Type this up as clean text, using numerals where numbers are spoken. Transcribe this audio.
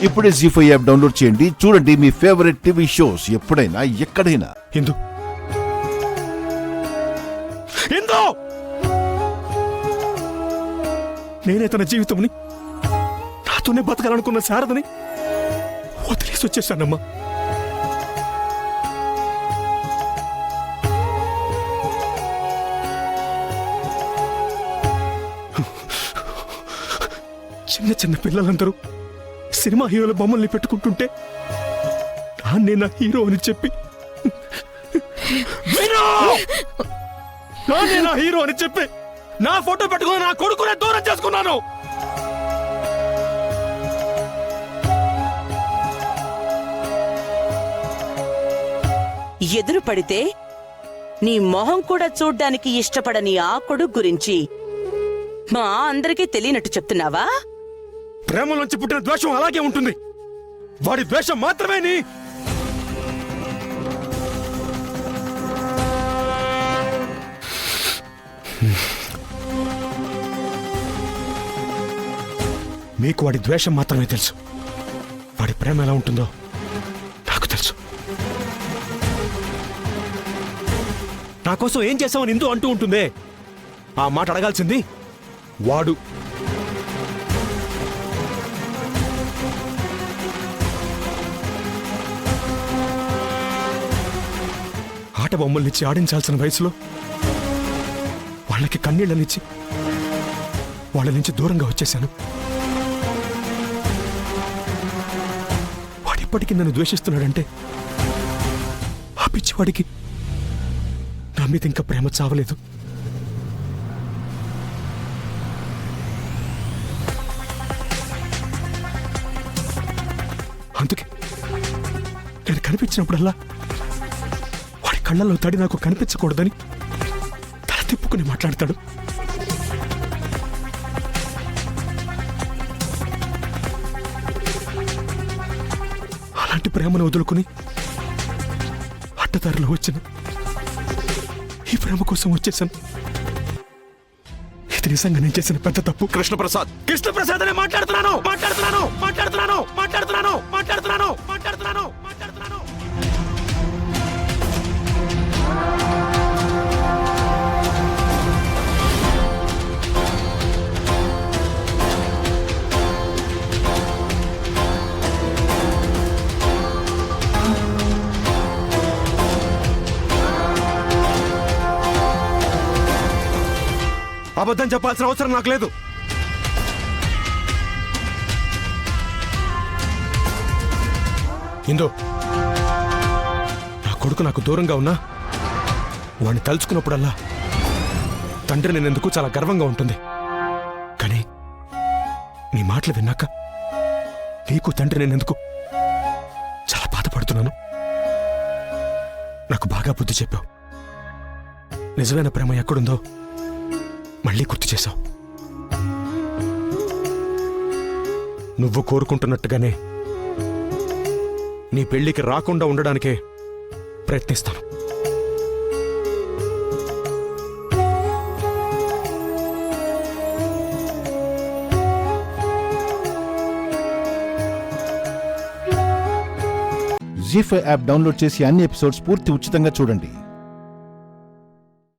ఇప్పుడే జీ5 app download చేయండి. చూడండి మీ ఫేవరెట్ టీవీ షోస్ ఎప్పుడైనా ఎక్కడైనా. ఇందు ఇందు నేనే తన జీవితంని నాతోనే బతకాలనుకున్న శారదని వదిలేసి వచ్చేసానమ్మా. చిన్న చిన్న పిల్లలందరూ సినిమా హీరోల బొమ్మల్ని పెట్టుకుంటుంటే నాన్నే నా హీరో అని చెప్పి నాన్నే నా హీరో అని చెప్పి నా ఫోటో పెట్టుకుని నా కొడుకునే దూరం చేసుకున్నాను. ఎదురు పడితే నీ మొహం కూడా చూడ్డానికి ఇష్టపడని ఆ కొడుకు గురించి మా అందరికీ తెలియనట్టు చెప్తున్నావా? ప్రేమలోంచి పుట్టిన ద్వేషం అలాగే ఉంటుంది. వాడి ద్వేషం మాత్రమే మీకు వాడి ద్వేషం మాత్రమే తెలుసు. వాడి ప్రేమ ఎలా ఉంటుందో నాకు తెలుసు. నా కోసం ఏం చేసావని ఇందు అంటూ ఉంటుందే, ఆ మాట అడగాల్సింది వాడు. ఆట బొమ్మల్నిచ్చి ఆడించాల్సిన వయసులో వాళ్ళకి కన్నీళ్ళనిచ్చి వాళ్ళ నుంచి దూరంగా వచ్చేశాను. వాడిప్పటికీ నన్ను ద్వేషిస్తున్నాడంటే ఆ పిచ్చివాడికి నా మీద ఇంకా ప్రేమ చావలేదు. అందుకే నేను కనిపించినప్పుడల్లా వాడి కళ్ళల్లో తడి నాకు కనిపించకూడదని తల తిప్పుకుని మాట్లాడతాడు. అలాంటి ప్రేమను వదులుకుని అడ్డదారిలో వచ్చిన ఈ ప్రేమ కోసం వచ్చేసాను. ఇది నిజంగా నేను చేసిన పెద్ద తప్పు. కృష్ణప్రసాద్ అనే మాట్లాడుతున్నాను. అబద్ధం చెప్పాల్సిన అవసరం నాకు లేదు. ఇందో నా కొడుకు నాకు దూరంగా ఉన్నా వాడిని తలుచుకున్నప్పుడల్లా తండ్రి నేనెందుకు చాలా గర్వంగా ఉంటుంది. కానీ నీ మాటలు విన్నాక నీకు తండ్రి నేనెందుకు చాలా బాధపడుతున్నాను. నాకు బాగా బుద్ధి చెప్పావు. నిజమైన ప్రేమ ఎక్కడుందో మళ్ళీ గుర్తు చేశావు. నువ్వు కోరుకుంటున్నట్టుగానే నీ పెళ్లికి రాకుండా ఉండడానికే ప్రయత్నిస్తాను. జీ5 యాప్ డౌన్లోడ్ చేసి అన్ని ఎపిసోడ్స్ పూర్తి ఉచితంగా చూడండి.